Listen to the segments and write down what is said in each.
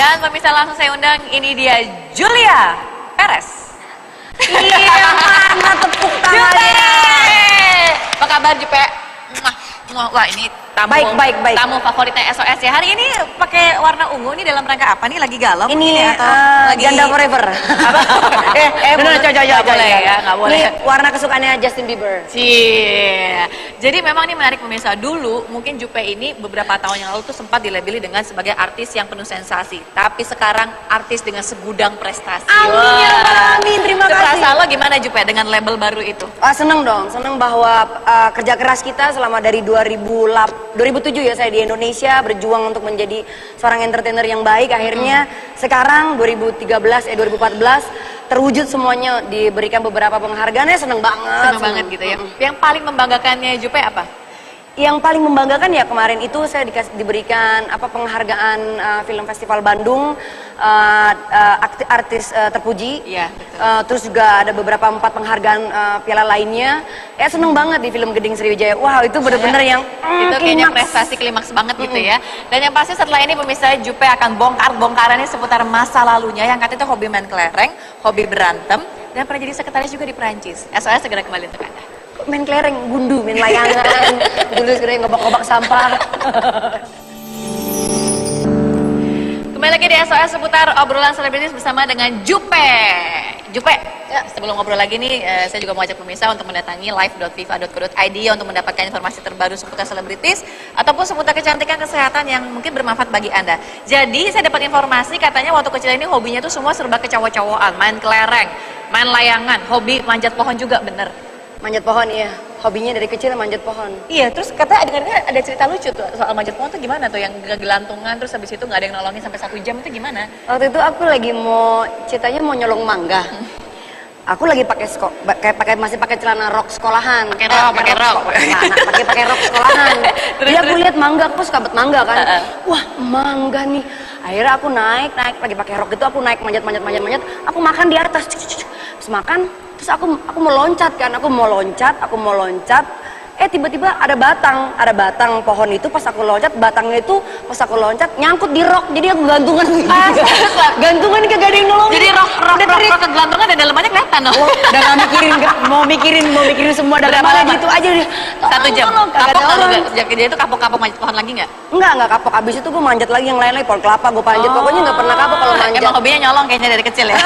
Dan pemirsa langsung saya undang, ini dia Julia Perez. Iya, mana tepuk tangannya. Apa kabar Jupe? Wah ini tamu, baik. tamu favoritnya SOS ya. Hari ini pakai warna ungu nih dalam rangka apa nih? Lagi galau? Ini atau lagi Janda Forever. Apa? Bener, nggak boleh ya, nggak boleh. Ini warna kesukaannya Justin Bieber. Cie. Jadi memang ini menarik pemirsa. Dulu mungkin Jupe ini beberapa tahun yang lalu tuh sempat dilabeli dengan sebagai artis yang penuh sensasi. Tapi sekarang artis dengan segudang prestasi. Amin ya Rabbal Alamin, terima kasih. Perasaan lo gimana Jupe dengan label baru itu? Seneng dong, seneng bahwa kerja keras kita selama dari 2007 ya saya di Indonesia berjuang untuk menjadi seorang entertainer yang baik. Akhirnya sekarang 2014 terwujud semuanya, diberikan beberapa penghargaannya, seneng banget. Seneng banget gitu ya. Yang paling membanggakannya Jupe apa? Yang paling membanggakan ya kemarin itu saya diberikan penghargaan film festival Bandung artis terpuji. Iya. Terus juga ada beberapa 4 penghargaan piala lainnya. Ya seneng banget di film Geding Sriwijaya. Wow, itu bener-bener yang itu kayaknya prestasi klimaks banget gitu ya. Dan yang pasti setelah ini pemirsa Jupe akan bongkar-bongkarannya seputar masa lalunya yang katanya itu hobi main kelereng, hobi berantem, dan pernah jadi sekretaris juga di Perancis. SOS segera kembali untuk Anda. Main kelereng, gundu, main layangan, dulu segera ngobak-ngobak sampah. Kembali lagi di SOS seputar obrolan selebritis bersama dengan Jupe. Jupe, ya, sebelum ngobrol lagi nih, saya juga mau ajak pemirsa untuk mendatangi live.viva.co.id untuk mendapatkan informasi terbaru seputar selebritis ataupun seputar kecantikan kesehatan yang mungkin bermanfaat bagi Anda. Jadi saya dapat informasi katanya waktu kecil ini hobinya tuh semua serba kecowok-cowokan, main kelereng, main layangan, hobi manjat pohon juga, bener? Manjat pohon, iya. Hobinya dari kecil manjat pohon. Iya, terus katanya ada cerita lucu tuh soal manjat pohon tuh gimana tuh, yang gelantungan terus habis itu nggak ada yang nolongin sampai 1 jam, itu gimana? Waktu itu aku lagi ceritanya mau nyolong mangga. Aku lagi masih pakai celana rok sekolahan. Pakai rok. Pakai rok sekolahan. Jadi aku lihat mangga, aku suka banget mangga kan. Wah, mangga nih. Akhirnya aku naik lagi pakai rok itu, aku naik manjat. Aku makan di atas. Terus makan, terus aku mau loncat kan. Aku mau loncat. Tiba-tiba ada batang pohon itu, pas aku loncat, batangnya itu pas aku loncat nyangkut di rok, jadi aku gantungan. Gantungan kagak ada yang nolong. Jadi rok kegelantungan dan dalamannya kelihatan loh. Udah gak mau mikirin semua dalamannya gitu aja. 1 jam. Kapok nggak? Sejak kejadian itu kapok manjat pohon lagi nggak? Enggak kapok. Abis itu gue manjat lagi yang lain-lain, pohon kelapa gue panjat. Pokoknya nggak pernah kapok kalau manjat. Emang hobinya nyolong kayaknya dari kecil ya.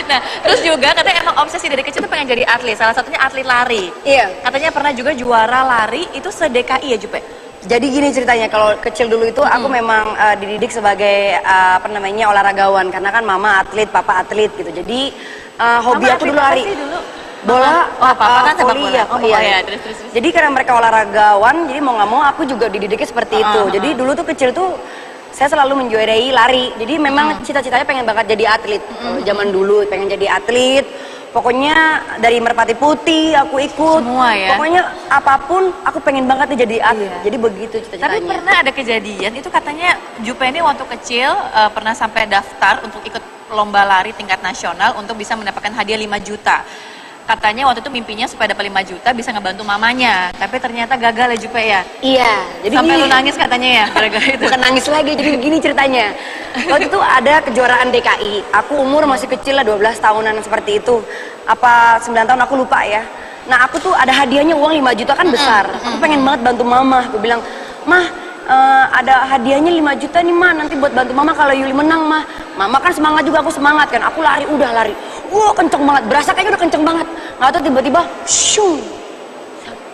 Nah, terus juga katanya emang obsesi dari kecil tuh pengen jadi atlet. Salah satunya atlet lari. Iya. Katanya pernah juga juara lari itu se-DKI ya, Jupe? Jadi gini ceritanya, kalau kecil dulu itu aku memang dididik sebagai olahragawan, karena kan mama atlet, papa atlet gitu. Jadi hobi aku dulu lari. Bola, papa kan sepak bola. Iya. Terus. Jadi karena mereka olahragawan, jadi mau nggak mau aku juga dididiknya seperti itu. Jadi dulu tuh kecil tuh saya selalu menjuarai lari. Jadi memang cita-citanya pengen banget jadi atlet. Zaman dulu pengen jadi atlet. Pokoknya dari Merpati Putih aku ikut. Semua ya. Pokoknya apapun aku pengen banget nih jadi atlet. Iya. Jadi begitu cita-citanya. Tapi pernah ada kejadian itu katanya Jupe ini waktu kecil pernah sampai daftar untuk ikut lomba lari tingkat nasional untuk bisa mendapatkan hadiah 5 juta. Katanya waktu itu mimpinya supaya dapat 5 juta bisa ngebantu mamanya, tapi ternyata gagal ya Jupe ya? Iya. Jadi sampai lu nangis katanya ya gara-gara itu? Bukan nangis lagi, jadi begini ceritanya. Waktu itu ada kejuaraan DKI, aku umur masih kecil lah, 12 tahunan seperti itu. Apa 9 tahun aku lupa ya. Nah aku tuh ada hadiahnya, uang 5 juta kan besar. Aku pengen banget bantu mama, aku bilang, "Mah, ada hadiahnya 5 juta nih mah, nanti buat bantu mama kalau Yuli menang mah." Mama kan semangat juga, aku semangat kan, aku lari, udah lari. Wah kenceng banget, berasa kayaknya udah kenceng banget. Nggak tahu tiba-tiba, shung.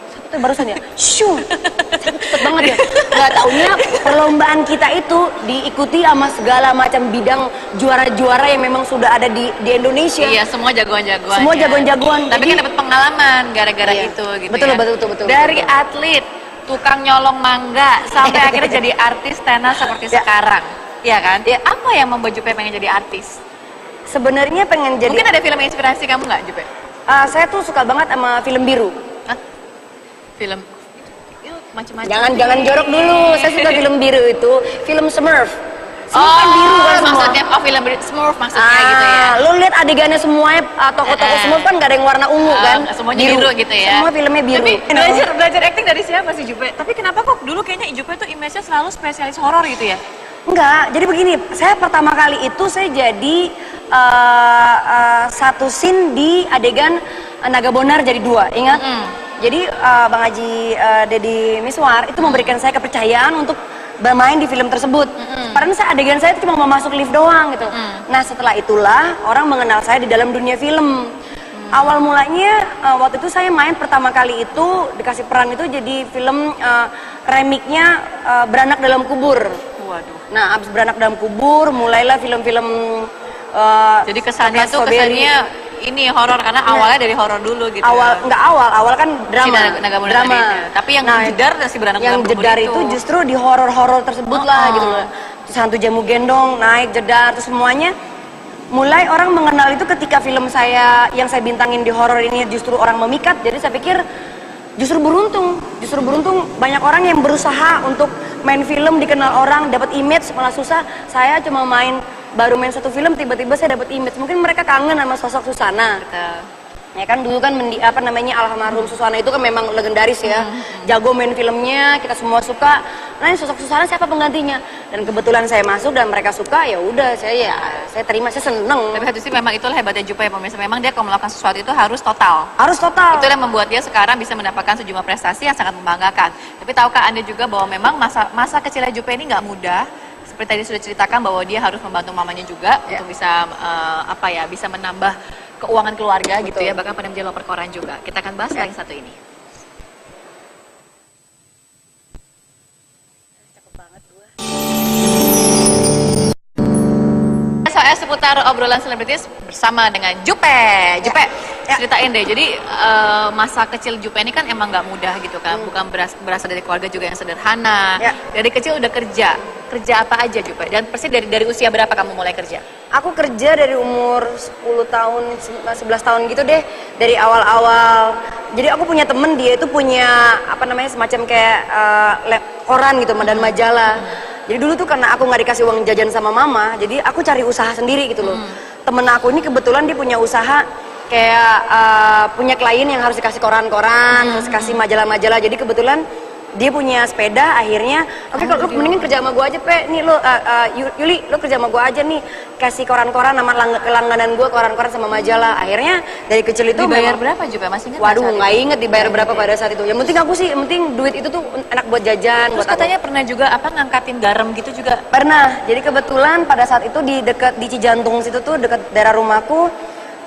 Siapa tuh barusan ya? Shung. Cepet banget ya. Nggak taunya perlombaan kita itu diikuti sama segala macam bidang juara-juara yang memang sudah ada di Indonesia. Iya, semua jagoan-jagoan. Semua jagoan-jagoan. Tapi kan dapat pengalaman gara-gara itu gitu. Betul. Dari atlet, tukang nyolong mangga, sampai akhirnya jadi artis tenar seperti sekarang. Iya kan? Ya, apa yang membuat Jupe pengen jadi artis? Sebenarnya pengen jadi. Mungkin ada film yang inspirasi kamu nggak, Jupe? Saya tuh suka banget sama film biru. Hah? Film? Macam-macam. Jangan jorok dulu. Saya suka film biru itu, film Smurf. Semua kan biru kan semua. Maksudnya film Smurf maksudnya gitu ya. Lu lihat adegannya semuanya toko-toko Smurf kan gak ada yang warna ungu kan? Semuanya biru gitu ya. Semua filmnya biru. Tapi belajar acting dari siapa sih Jupe? Tapi kenapa kok dulu kayaknya Jupe tuh image-nya selalu spesialis horor gitu ya? Enggak, jadi begini, saya pertama kali itu saya jadi satu scene di adegan Naga Bonar jadi 2, ingat? Jadi Bang Haji Deddy Miswar itu memberikan saya kepercayaan untuk bermain di film tersebut. Padahal adegan saya itu cuma mau masuk lift doang gitu. Nah setelah itulah orang mengenal saya di dalam dunia film. Awal mulanya waktu itu saya main pertama kali itu dikasih peran itu jadi film remake-nya Beranak Dalam Kubur. Waduh. Nah abis Beranak Dalam Kubur mulailah film-film jadi kesannya tuh kesannya ini horor karena awalnya dari horor dulu gitu. Awal kan drama. Drama. Tapi yang jedar si Beranak Dalam Kubur yang jedar itu justru di horor-horor tersebut lah gitu loh. Terus Hantu Jamu Gendong naik jedar terus semuanya. Mulai orang mengenal itu ketika film saya yang saya bintangin di horor ini justru orang memikat. Jadi saya pikir justru beruntung banyak orang yang berusaha untuk main film dikenal orang dapat image malah susah. Saya cuma baru main satu film tiba-tiba saya dapat image. Mungkin mereka kangen sama sosok Susana. Ya kan dulu kan almarhum Susana itu kan memang legendaris ya. Jago main filmnya, kita semua suka. Nah, sosok Susana siapa penggantinya? Dan kebetulan saya masuk dan mereka suka, ya udah saya terima, saya seneng. Tapi satu sih memang itulah hebatnya Jupe ya pemirsa. Memang dia kalau melakukan sesuatu itu harus total. Harus total. Itu yang membuat dia sekarang bisa mendapatkan sejumlah prestasi yang sangat membanggakan. Tapi tahukah Anda juga bahwa memang masa kecilnya Jupe ini nggak mudah. Seperti tadi sudah ceritakan bahwa dia harus membantu mamanya juga untuk bisa bisa menambah keuangan keluarga gitu ya, bahkan pernah menjadi loper koran juga. Kita akan bahas yang satu ini. Soal seputar obrolan selebritis bersama dengan Jupe. Jupe, ceritain deh. Jadi masa kecil Jupe ini kan emang nggak mudah gitu kan, bukan berasal dari keluarga juga yang sederhana. Dari kecil udah kerja apa aja Jupe? Dan persis dari usia berapa kamu mulai kerja? Aku kerja dari umur 10 tahun, 11 tahun gitu deh, dari awal-awal. Jadi aku punya temen, dia itu punya semacam kayak koran gitu dan majalah. Jadi dulu tuh karena aku nggak dikasih uang jajan sama mama, jadi aku cari usaha sendiri gitu loh. Temen aku ini kebetulan dia punya usaha kayak punya klien yang harus dikasih koran-koran, harus kasih majalah-majalah. Jadi kebetulan dia punya sepeda, akhirnya oke, kalau lu mendingan kerja sama gua aja Pe, nih lo Yuli lu kerja sama gua aja nih, kasih koran-koran sama langganan gua, koran-koran sama majalah. Akhirnya dari kecil itu dibayar berapa juga masih ingat? Waduh nggak inget dibayar berapa pada saat itu. Yang penting aku sih, yang penting duit itu tuh enak buat jajan. Terus buat katanya pernah juga ngangkatin garam gitu juga? Pernah. Jadi kebetulan pada saat itu di Cijantung situ tuh dekat daerah rumahku,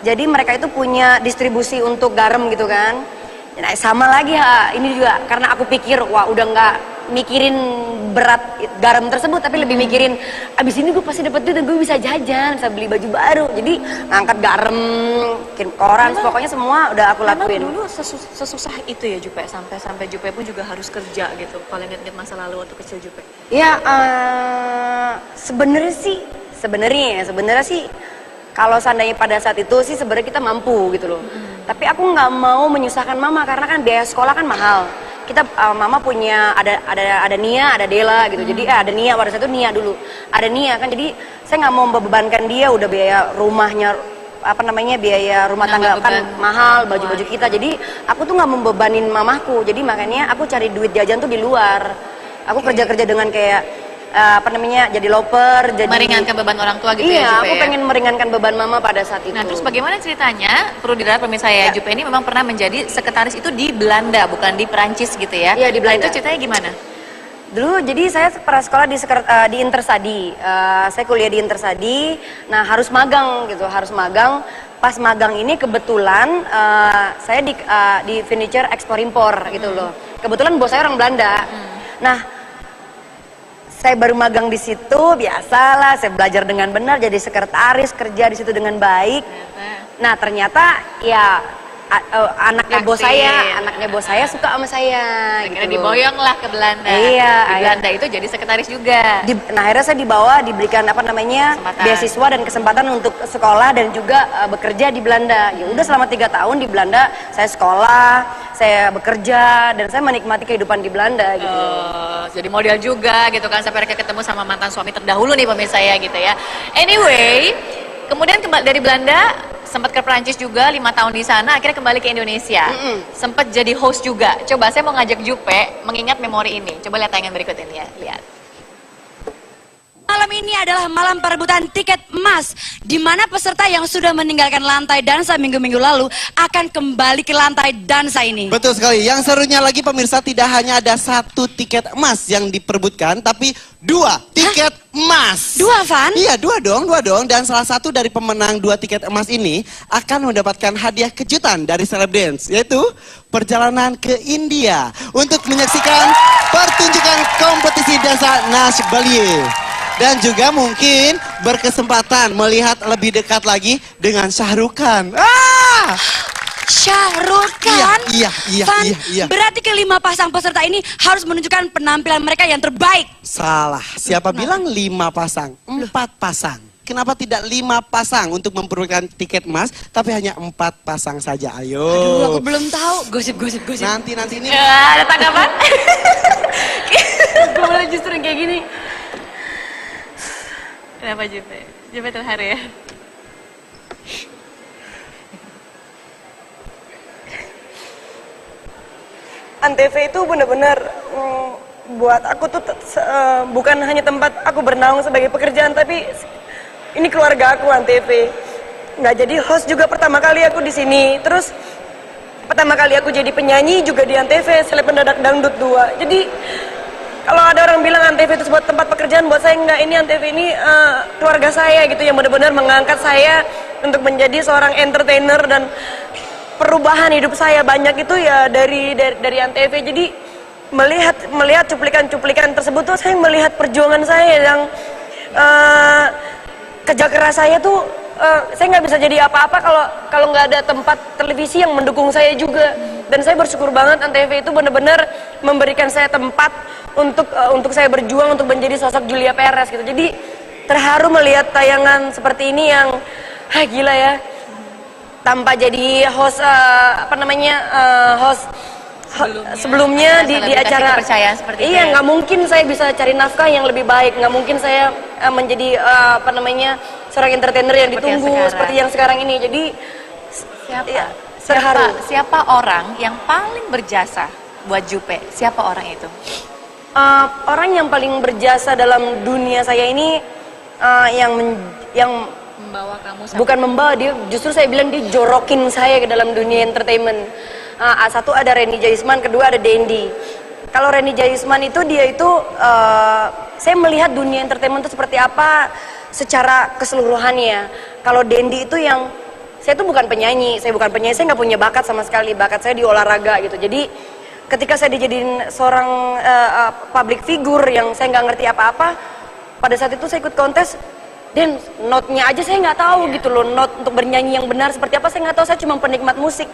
jadi mereka itu punya distribusi untuk garam gitu kan. Nah, sama lagi ini juga karena aku pikir wah udah nggak mikirin berat garam tersebut, tapi lebih mikirin abis ini gue pasti dapat duit dan gue bisa jajan, bisa beli baju baru. Jadi ngangkat garam, kirim koran, pokoknya semua udah aku lakuin. Dulu sesusah itu ya Jupe, sampai Jupe pun juga harus kerja gitu. Kalau ingat masa lalu waktu kecil Jupe? Ya sebenarnya sih kalau seandainya pada saat itu sih sebenarnya kita mampu gitu loh. Tapi aku nggak mau menyusahkan mama karena kan biaya sekolah kan mahal. Kita mama punya ada Nia, ada Dela gitu. Jadi ada Nia pada saat itu Nia dulu. Ada Nia kan, jadi saya nggak mau membebankan dia, udah biaya rumahnya biaya rumah tangga kan mahal, baju-baju kita. Jadi aku tuh nggak membebanin mamaku. Jadi makanya aku cari duit jajan tuh di luar. Aku kerja-kerja dengan kayak jadi loper, jadi meringankan beban orang tua gitu ya Jupe. Iya, aku pengen meringankan beban mama pada saat itu. Nah, terus bagaimana ceritanya? Perlu dilihat pemirsa ya, Jupe ini memang pernah menjadi sekretaris itu di Belanda, bukan di Perancis gitu ya. Iya, di Belanda. Nah, itu ceritanya gimana? Dulu jadi saya pernah sekolah di Intersadi. Saya kuliah di Intersadi. Nah, harus magang gitu, harus magang. Pas magang ini kebetulan saya di furniture ekspor impor gitu loh. Kebetulan bos saya orang Belanda. Nah, saya baru magang di situ, biasalah saya belajar dengan benar, jadi sekretaris, kerja di situ dengan baik. Nah ternyata ya anaknya bos saya suka sama saya. Akhirnya gitu diboyong lah ke Belanda. Iya, di Belanda itu jadi sekretaris juga. Nah akhirnya saya diberikan beasiswa dan kesempatan untuk sekolah dan juga bekerja di Belanda. Ya udah selama 3 tahun di Belanda saya sekolah, saya bekerja dan saya menikmati kehidupan di Belanda gitu. Jadi model juga gitu kan, sampai mereka ketemu sama mantan suami terdahulu nih pemirsa ya gitu ya. Anyway, kemudian dari Belanda sempat ke Perancis juga 5 tahun di sana, akhirnya kembali ke Indonesia. Sempat jadi host juga. Coba saya mau ngajak Jupe mengingat memori ini. Coba lihat tayangan berikut ini ya, lihat. ini adalah malam perebutan tiket emas, di mana peserta yang sudah meninggalkan lantai dansa minggu-minggu lalu akan kembali ke lantai dansa ini. Betul sekali. Yang serunya lagi pemirsa, tidak hanya ada 1 tiket emas yang diperebutkan, tapi 2 tiket emas. 2, Van? Iya, 2 dong. Dan salah satu dari pemenang 2 tiket emas ini akan mendapatkan hadiah kejutan dari Celebdance, yaitu perjalanan ke India untuk menyaksikan pertunjukan kompetisi dansa Nash Ballet. Dan juga mungkin berkesempatan melihat lebih dekat lagi dengan Shah Rukh Khan. Shah Rukh Khan? Iya. Van, berarti kelima pasang peserta ini harus menunjukkan penampilan mereka yang terbaik. Salah. Siapa bilang 5 pasang? 4 pasang. Kenapa tidak 5 pasang untuk memperolehkan tiket emas, tapi hanya 4 pasang saja? Ayo. Aduh, aku belum tahu. Gosip. Nanti ini. Ada tanggapan? Gue malah justru yang kayak gini. Kenapa Jupe? Jupe terharu ya? Antv itu benar-benar buat aku tuh bukan hanya tempat aku bernaung sebagai pekerjaan, tapi ini keluarga aku. Antv nggak jadi host juga pertama kali aku di sini, terus pertama kali aku jadi penyanyi juga di Antv, Seleb Mendadak Dangdut 2. Jadi kalau ada orang bilang Antv itu sebuah tempat pekerjaan, buat saya enggak. Ini Antv ini keluarga saya gitu, yang benar-benar mengangkat saya untuk menjadi seorang entertainer, dan perubahan hidup saya banyak itu ya dari Antv. Jadi melihat cuplikan-cuplikan tersebut tuh saya melihat perjuangan saya yang kerja keras saya tuh. Saya nggak bisa jadi apa-apa kalau nggak ada tempat televisi yang mendukung saya juga. Dan saya bersyukur banget Antv itu benar-benar memberikan saya tempat untuk saya berjuang untuk menjadi sosok Julia Perez gitu. Jadi terharu melihat tayangan seperti ini yang gila ya. Tanpa jadi host host sebelumnya di acara kepercayaan seperti itu. Iya, nggak mungkin saya bisa cari nafkah yang lebih baik, nggak mungkin saya menjadi seorang entertainer yang ditunggu seperti yang sekarang ini. Jadi siapa orang yang paling berjasa buat Jupe? Siapa orang itu? Orang yang paling berjasa dalam dunia saya ini yang Membawa kamu sampai... Bukan membawa, dia justru saya bilang dia jorokin saya ke dalam dunia entertainment. Satu ada Renny Jaisman, kedua ada Dendi. Kalau Renny Jaisman itu saya melihat dunia entertainment itu seperti apa secara keseluruhannya. Kalau Dendi itu saya tuh bukan penyanyi, saya nggak punya bakat sama sekali. Bakat saya di olahraga gitu. Jadi ketika saya dijadiin seorang public figure yang saya nggak ngerti apa-apa, pada saat itu saya ikut kontes. Dan notnya aja saya nggak tahu gitu loh, not untuk bernyanyi yang benar seperti apa saya nggak tahu, saya cuma penikmat musik.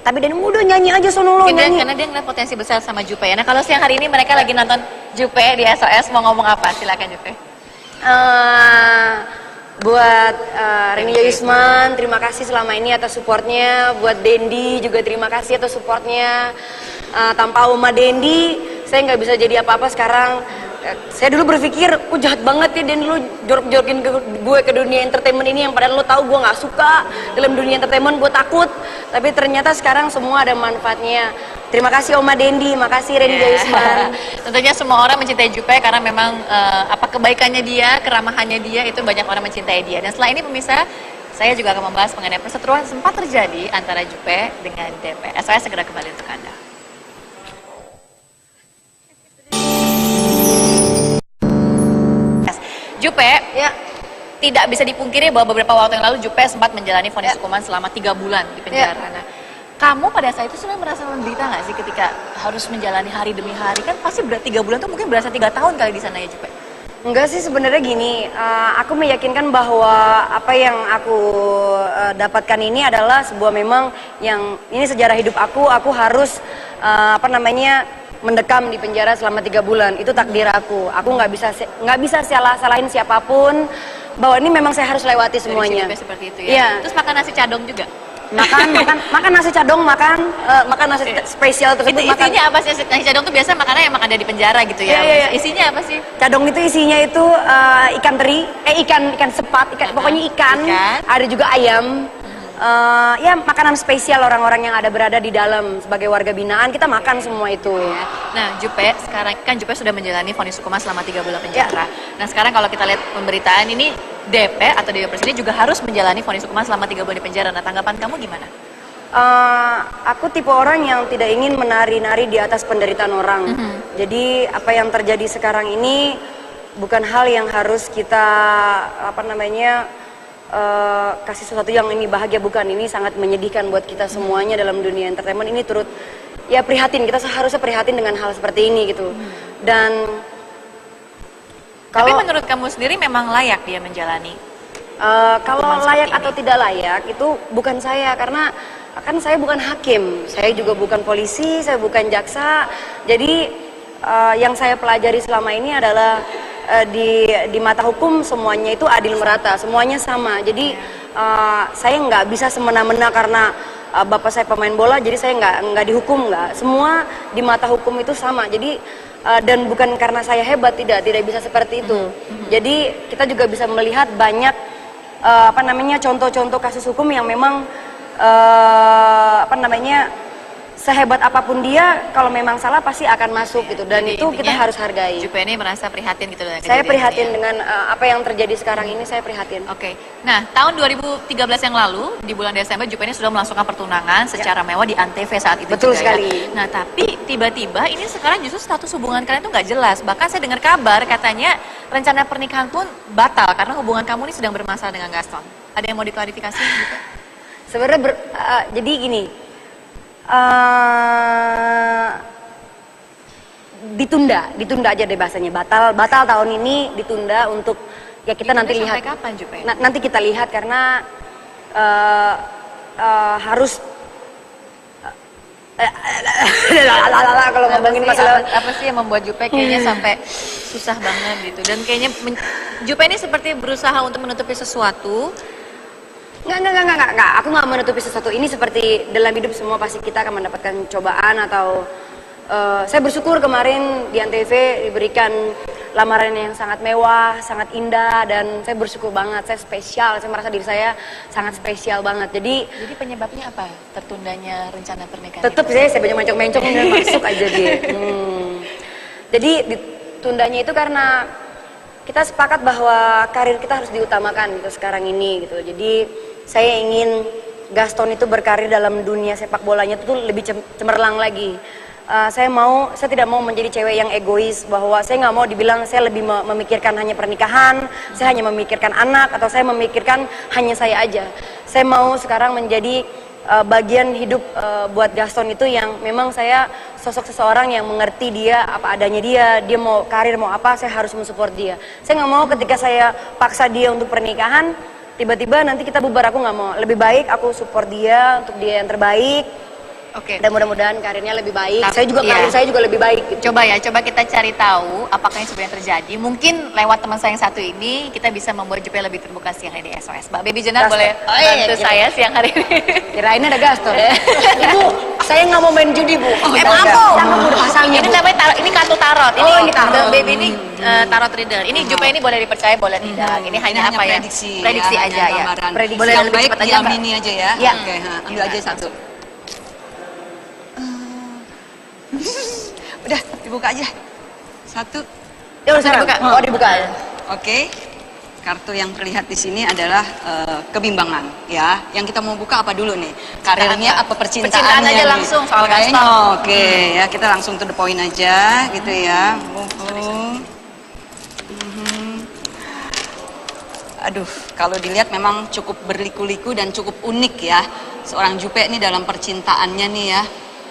Tapi Dan udah nyanyi aja sono lo nyanyi. Karena dia ngeliat potensi besar sama Jupe. Nah kalau siang hari ini mereka lagi nonton Jupe di SOS, mau ngomong apa? Silakan Jupe. Buat Renny Jaisman, terima kasih selama ini atas supportnya. Buat Dendi juga terima kasih atas supportnya. Tanpa Oma Dendi, saya nggak bisa jadi apa-apa sekarang. Saya dulu berpikir, jahat banget ya Dan, lu jorok-jorokin gue ke dunia entertainment ini, yang padahal lu tahu gue nggak suka dalam dunia entertainment, gue takut. Tapi ternyata sekarang semua ada manfaatnya. Terima kasih Oma Dendi, makasih Renny Jaisman. Tentunya semua orang mencintai Jupe karena memang kebaikannya dia, keramahannya dia, itu banyak orang mencintai dia. Dan setelah ini pemirsa, saya juga akan membahas mengenai perseteruan sempat terjadi antara Jupe dengan DP. SOS segera kembali untuk Anda. Jupe, Ya. tidak bisa dipungkiri bahwa beberapa waktu yang lalu Jupe sempat menjalani vonis hukuman selama 3 bulan di penjara. Nah, kamu pada saat itu sebenarnya merasa menderita nggak sih ketika harus menjalani hari demi hari? Kan pasti berat 3 bulan tuh mungkin berasa 3 tahun kali di sana ya Jupe? Enggak sih, sebenarnya gini, aku meyakinkan bahwa apa yang aku dapatkan ini adalah sebuah memang yang ini sejarah hidup aku harus mendekam di penjara selama 3 bulan. Itu takdir aku nggak bisa salahin siapapun, bahwa ini memang saya harus lewati semuanya. Dari seperti itu ya. Iya. Terus makan nasi cadong juga? makan nasi cadong, makan nasi spesial tersebut. Isinya apa sih? Nasi cadong tuh biasa makannya yang makan dari penjara gitu ya. Iya. Isinya apa sih? Cadong itu isinya itu ikan teri, ikan sepat, pokoknya ikan. Ada juga ayam, ya makanan spesial orang-orang yang ada berada di dalam sebagai warga binaan, kita makan semua itu. Nah, Jupe, sekarang kan Jupe sudah menjalani vonis hukuman selama 3 bulan penjara. Nah, sekarang kalau kita lihat pemberitaan ini, DP atau Dewa Persini juga harus menjalani vonis hukuman selama 3 bulan di penjara. Nah, tanggapan kamu gimana? Aku tipe orang yang tidak ingin menari-nari di atas penderitaan orang. Jadi apa yang terjadi sekarang ini bukan hal yang harus kita kasih sesuatu yang ini bahagia, bukan. Ini sangat menyedihkan buat kita semuanya dalam dunia entertainment. Ini turut ya prihatin, kita seharusnya prihatin dengan hal seperti ini gitu. Dan tapi menurut kamu sendiri memang layak dia menjalani? Kalau layak atau tidak layak itu bukan saya, karena kan saya bukan hakim, saya juga bukan polisi, saya bukan jaksa. Jadi yang saya pelajari selama ini adalah di mata hukum semuanya itu adil merata, semuanya sama. Jadi saya nggak bisa semena-mena karena bapak saya pemain bola, jadi saya nggak dihukum, nggak. Semua di mata hukum itu sama. Jadi dan bukan karena saya hebat, tidak bisa seperti itu. Jadi kita juga bisa melihat banyak contoh-contoh kasus hukum yang memang sehebat apapun dia, kalau memang salah pasti akan masuk gitu. Dan jadi itu kita harus hargai. Jupe ini merasa prihatin gitu. Saya prihatin dengan apa yang terjadi sekarang ini, saya prihatin. Oke. Nah, tahun 2013 yang lalu di bulan Desember Jupe ini sudah melangsungkan pertunangan secara mewah di Antv saat itu. Betul juga, sekali. Ya. Nah, tapi tiba-tiba ini sekarang justru status hubungan kalian tuh nggak jelas. Bahkan saya dengar kabar katanya rencana pernikahan pun batal karena hubungan kamu ini sedang bermasalah dengan Gaston. Ada yang mau diklarifikasi gitu? Sebenarnya jadi gini, ditunda aja deh bahasanya, batal tahun ini, ditunda untuk ya kita nanti lihat. Sampai kapan, Jupe? Nanti kita lihat karena harus kalau ngomongin masalah apa sih yang membuat Jupe kayaknya sampai susah banget gitu, dan kayaknya Jupe ini seperti berusaha untuk menutupi sesuatu. Enggak, aku nggak menutupi sesuatu. Ini seperti dalam hidup semua pasti kita akan mendapatkan cobaan atau saya bersyukur kemarin di Antv diberikan lamaran yang sangat mewah, sangat indah, dan saya bersyukur banget. Saya spesial, saya merasa diri saya sangat spesial banget. Jadi penyebabnya apa? Tertundanya rencana pernikahan? Tetap saya banyak mencong-mencong dan masuk aja dia. Jadi ditundanya itu karena kita sepakat bahwa karir kita harus diutamakan gitu sekarang ini gitu. Jadi saya ingin Gaston itu berkarir dalam dunia sepak bolanya itu lebih cemerlang lagi. Saya tidak mau menjadi cewek yang egois, bahwa saya nggak mau dibilang saya lebih memikirkan hanya pernikahan, saya hanya memikirkan anak, atau saya memikirkan hanya saya aja. Saya mau sekarang menjadi bagian hidup buat Gaston itu yang memang saya sosok seseorang yang mengerti dia apa adanya, dia mau karir mau apa, saya harus mensupport dia. Saya nggak mau ketika saya paksa dia untuk pernikahan tiba-tiba nanti kita bubar, aku nggak mau. Lebih baik aku support dia untuk dia yang terbaik. Oke. Dan mudah-mudahan karirnya lebih baik. Tapi, saya juga karir saya juga lebih baik gitu. Coba kita cari tahu apakah yang sebenarnya terjadi. Mungkin lewat teman saya yang satu ini kita bisa membuat Jupe lebih terbuka siang hari di SOS. Mbak Baby Jenar boleh bantu saya siang hari ini. Kirain ada Gaston. Ibu, saya nggak mau main judi, Bu. Maaf, Bu. Udah pasangnya, Ini Bu. namanya tarot, ini kartu tarot. Ini tarot. Baby ini tarot reader. Ini Jupe ini boleh dipercaya, boleh tidak. Ini hanya apa ya? Prediksi aja ya. Prediksi Boleh yang lebih baik cepat aja, Mbak. diamini aja ya. Ya. Oke, ambil aja satu. Udah, dibuka aja. Satu. Ya udah dibuka. Oh, dibuka ya. Oke. Kartu yang terlihat di sini adalah kebimbangan ya. Yang kita mau buka apa dulu nih? Karirnya apa percintaannya? Percintaan aja langsung soal Gaston. Oke, ya kita langsung to the point aja gitu ya. Aduh, kalau dilihat memang cukup berliku-liku dan cukup unik ya. Seorang Jupe nih dalam percintaannya nih ya,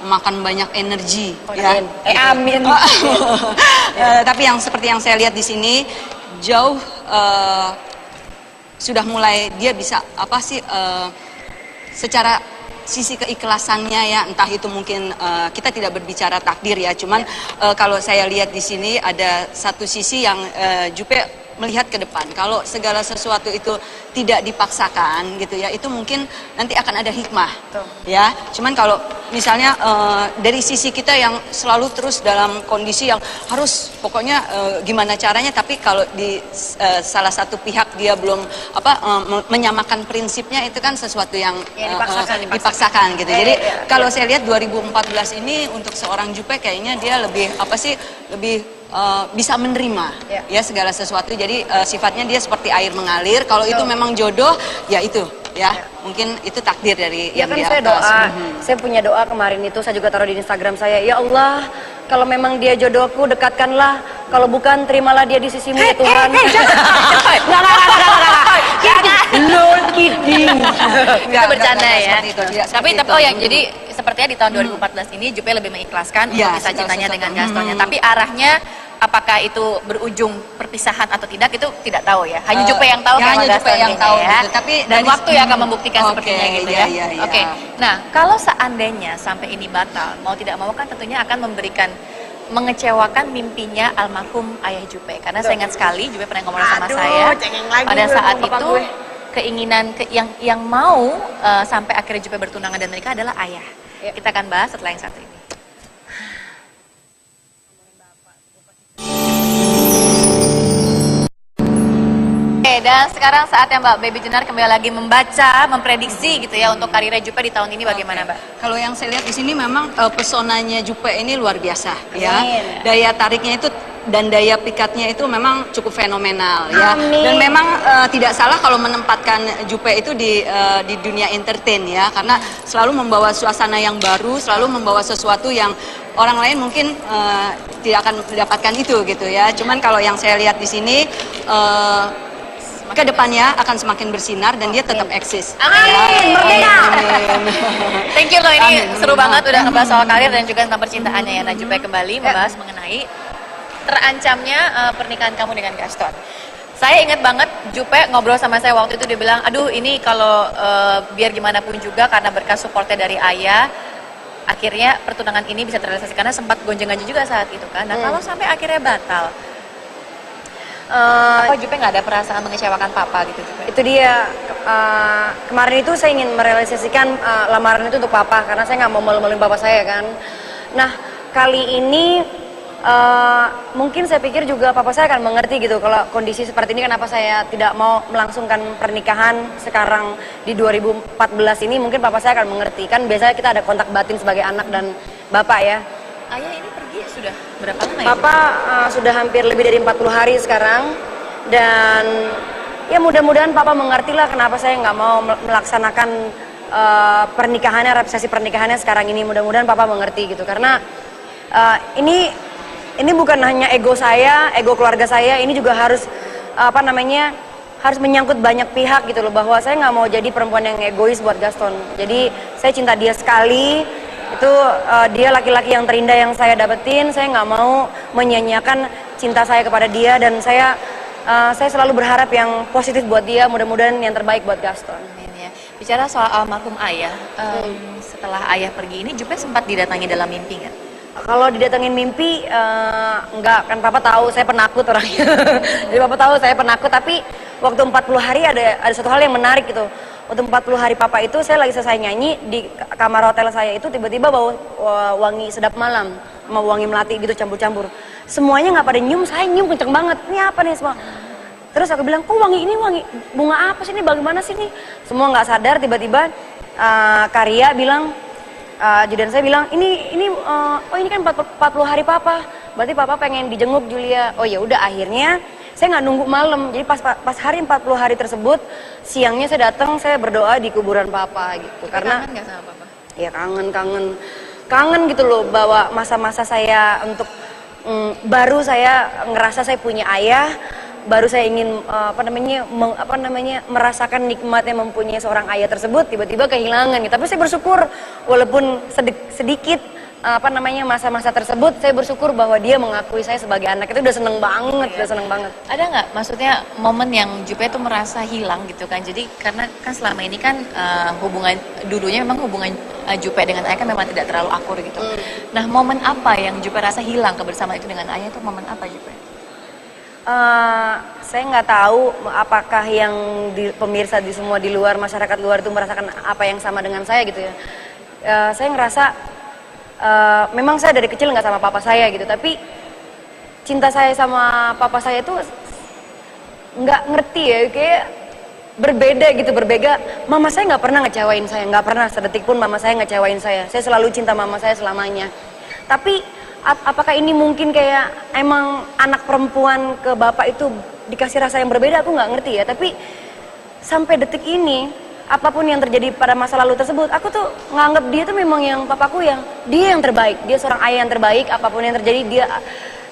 memakan banyak energi ya. Amin. Tapi yang seperti yang saya lihat di sini jauh sudah mulai dia bisa apa sih secara sisi keikhlasannya ya, entah itu mungkin kita tidak berbicara takdir ya, cuman kalau saya lihat di sini ada satu sisi yang Jupe melihat ke depan. Kalau segala sesuatu itu tidak dipaksakan gitu ya, itu mungkin nanti akan ada hikmah. Ya. Cuman kalau misalnya dari sisi kita yang selalu terus dalam kondisi yang harus pokoknya gimana caranya, tapi kalau di salah satu pihak dia belum menyamakan prinsipnya, itu kan sesuatu yang dipaksakan gitu. Jadi kalau saya lihat 2014 ini untuk seorang Jupe kayaknya dia lebih bisa menerima ya segala sesuatu. Jadi sifatnya dia seperti air mengalir. Kalau itu memang jodoh, ya itu ya mungkin itu takdir dari yang kan di saya atas. doa, saya punya doa kemarin itu saya juga taruh di Instagram saya. Ya Allah, kalau memang dia jodohku dekatkanlah, kalau bukan terimalah dia di sisimu ya Tuhan. Enggak. No kidding. Itu bercanda ya. Tapi yang jadi sepertinya di tahun 2014 ini Jupe lebih mengikhlaskan untuk kisah cintanya dengan Gastonnya. Tapi arahnya apakah itu berujung perpisahan atau tidak itu tidak tahu ya. Hanya Jupe yang tahu hanya Jupe yang tahu ya. gitu. Tapi dan waktu yang akan membuktikan sepertinya gitu ya. Iya. Oke. Nah, kalau seandainya sampai ini batal, mau tidak mau kan tentunya akan mengecewakan mimpinya almarhum ayah Jupe. Karena saya ingat sekali Jupe pernah ngomong sama saya pada saat itu keinginan yang mau sampai akhirnya Jupe bertunangan dan menikah adalah ayah. Kita akan bahas setelah yang satu ini. Dan sekarang saatnya Mbak Baby Jenar kembali lagi membaca, memprediksi gitu ya untuk karirnya Jupe di tahun ini bagaimana Mbak? Kalau yang saya lihat di sini memang pesonanya Jupe ini luar biasa ya. Daya tariknya itu dan daya pikatnya itu memang cukup fenomenal ya. Dan memang tidak salah kalau menempatkan Jupe itu di dunia entertain ya, karena selalu membawa suasana yang baru, selalu membawa sesuatu yang orang lain mungkin tidak akan mendapatkan itu gitu ya. Cuman kalau yang saya lihat di sini kedepannya akan semakin bersinar dan dia tetap eksis. Amin. Thank you loh, ini seru banget udah ngebahas soal karir dan juga tentang percintaannya ya. Nah, Jupe kembali membahas mengenai terancamnya pernikahan kamu dengan Gaston. Saya ingat banget Jupe ngobrol sama saya waktu itu, dia bilang, aduh ini kalau biar gimana pun juga karena berkat supportnya dari ayah, akhirnya pertunangan ini bisa terrealisasi karena sempat gonjang-ganjing juga saat itu kan. Nah kalau sampai akhirnya batal, apa Jupe nggak ada perasaan mengecewakan papa gitu Jupe? Itu dia, kemarin itu saya ingin merealisasikan lamaran itu untuk papa, karena saya nggak mau malu-maluin papa saya kan. Nah kali ini mungkin saya pikir juga papa saya akan mengerti gitu kalau kondisi seperti ini, kenapa saya tidak mau melangsungkan pernikahan sekarang di 2014 ini. Mungkin papa saya akan mengerti, kan biasanya kita ada kontak batin sebagai anak dan bapak ya. Ayah ini pergi sudah berapa lama ya? Papa sudah hampir lebih dari 40 hari sekarang, dan ya mudah-mudahan papa mengerti lah kenapa saya nggak mau melaksanakan pernikahannya, resepsi pernikahannya sekarang ini. Mudah-mudahan papa mengerti gitu, karena ini bukan hanya ego saya, ego keluarga saya, ini juga harus harus menyangkut banyak pihak gitu loh, bahwa saya nggak mau jadi perempuan yang egois buat Gaston. Jadi saya cinta dia sekali, itu dia laki-laki yang terindah yang saya dapetin. Saya nggak mau menyia-nyiakan cinta saya kepada dia, dan saya selalu berharap yang positif buat dia. Mudah-mudahan yang terbaik buat Gaston. Ya. Bicara soal almarhum ayah, setelah ayah pergi ini Jupe sempat didatangi dalam mimpi nggak? Kalau didatengin mimpi, enggak, kan papa tahu saya penakut orangnya. Jadi papa tahu saya penakut, tapi waktu 40 hari ada satu hal yang menarik gitu. Waktu 40 hari papa itu, saya lagi selesai nyanyi di kamar hotel saya itu, tiba-tiba bau wangi sedap malam sama wangi melati gitu campur-campur. Semuanya nggak pada nyium, saya nyium kenceng banget. Ini apa nih semua? Terus aku bilang, kok wangi ini wangi bunga apa sih ini? Bagaimana sih ini? Semua nggak sadar, tiba-tiba Karya bilang, dan saya bilang, oh ini kan 40 hari papa, berarti papa pengen dijenguk Julia. Oh ya udah, akhirnya saya nggak nunggu malam. Jadi pas hari 40 hari tersebut, siangnya saya datang, saya berdoa di kuburan papa gitu. Tapi karena kangen nggak sama papa? Ya kangen gitu loh, bawa masa-masa saya untuk baru saya ngerasa saya punya ayah, baru saya ingin merasakan nikmatnya mempunyai seorang ayah tersebut, tiba-tiba kehilangan gitu. Tapi saya bersyukur walaupun sedikit masa-masa tersebut, saya bersyukur bahwa dia mengakui saya sebagai anak. Itu udah seneng banget, udah seneng banget. Ada nggak maksudnya momen yang Jupe tuh merasa hilang gitu kan? Jadi karena kan selama ini kan hubungan dulunya memang hubungan Jupe dengan ayah kan memang tidak terlalu akur gitu. Nah momen apa yang Jupe rasa hilang kebersamaan itu dengan ayah, itu momen apa Jupe? Saya nggak tahu apakah yang pemirsa di semua di luar, masyarakat luar itu merasakan apa yang sama dengan saya gitu ya. Saya ngerasa memang saya dari kecil nggak sama papa saya gitu, tapi cinta saya sama papa saya itu nggak ngerti ya, kayak berbeda gitu, berbeda. Mama saya nggak pernah ngecewain saya, nggak pernah sedetik pun mama saya ngecewain saya. Saya selalu cinta mama saya selamanya. Tapi apakah ini mungkin kayak emang anak perempuan ke bapak itu dikasih rasa yang berbeda? Aku nggak ngerti ya. Tapi sampai detik ini, apapun yang terjadi pada masa lalu tersebut, aku tuh nganggap dia tuh memang yang papaku, yang dia yang terbaik. Dia seorang ayah yang terbaik. Apapun yang terjadi, dia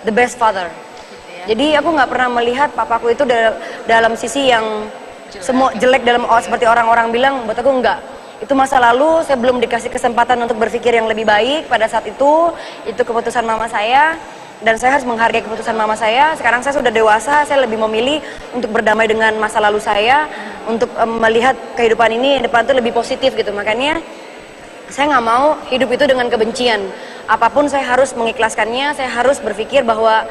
the best father. Jadi aku nggak pernah melihat papaku itu dalam sisi yang semua jelek dalam seperti orang-orang bilang. Buat aku enggak. Itu masa lalu, saya belum dikasih kesempatan untuk berpikir yang lebih baik pada saat itu keputusan mama saya, dan saya harus menghargai keputusan mama saya. Sekarang saya sudah dewasa, saya lebih memilih untuk berdamai dengan masa lalu saya, untuk melihat kehidupan ini depan itu lebih positif gitu. Makanya saya nggak mau hidup itu dengan kebencian. Apapun saya harus mengikhlaskannya, saya harus berpikir bahwa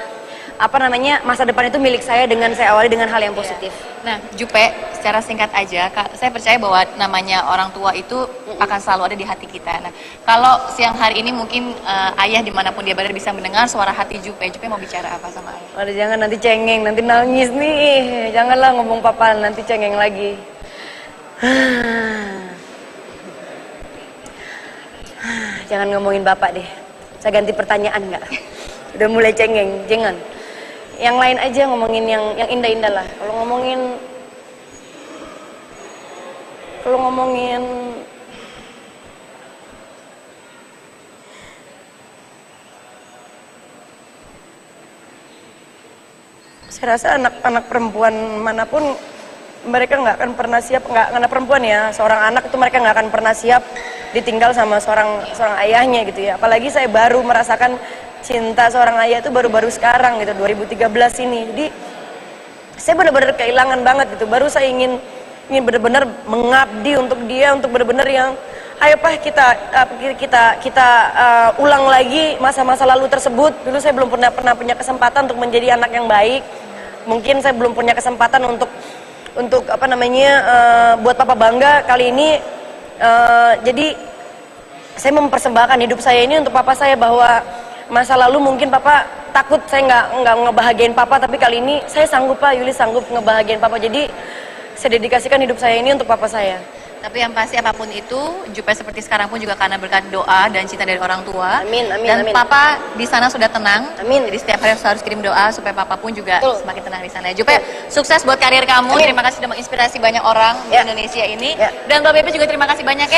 masa depan itu milik saya dengan saya awali dengan hal yang positif. Nah, Jupe, secara singkat aja, saya percaya bahwa namanya orang tua itu akan selalu ada di hati kita. Nah, kalau siang hari ini mungkin ayah dimanapun dia berada bisa mendengar suara hati Jupe, Jupe mau bicara apa sama ayah? Aduh, jangan nanti cengeng, nanti nangis nih. Janganlah ngomong papa, nanti cengeng lagi. Jangan ngomongin bapak deh. Saya ganti pertanyaan nggak? Udah mulai cengeng, jangan. Yang lain aja, ngomongin yang indah-indah lah. Kalau ngomongin saya rasa anak perempuan manapun mereka nggak akan pernah siap, nggak anak perempuan ya, seorang anak itu mereka nggak akan pernah siap ditinggal sama seorang ayahnya gitu ya. Apalagi saya baru merasakan cinta seorang ayah itu baru-baru sekarang gitu, 2013 ini. Jadi saya benar-benar kehilangan banget gitu. Baru saya ingin benar-benar mengabdi untuk dia, untuk benar-benar yang ayo Pak kita ulang lagi masa-masa lalu tersebut. Dulu saya belum pernah punya kesempatan untuk menjadi anak yang baik. Mungkin saya belum punya kesempatan untuk buat papa bangga. Kali ini jadi saya mempersembahkan hidup saya ini untuk papa saya, bahwa masa lalu mungkin papa takut saya nggak ngebahagiain papa, tapi kali ini saya sanggup Pak, Yuli sanggup ngebahagiain papa. Jadi saya dedikasikan hidup saya ini untuk papa saya. Tapi yang pasti apapun itu, Jupe seperti sekarang pun juga karena berkat doa dan cinta dari orang tua. Amin, amin, dan amin. papa di sana sudah tenang. Amin. Jadi setiap hari harus kirim doa supaya papa pun juga Betul. semakin tenang di sana. Jupe, sukses buat karir kamu. Amin. Terima kasih sudah menginspirasi banyak orang di Ya. Indonesia ini. Ya. Dan Mbak Bebe juga terima kasih banyak ya.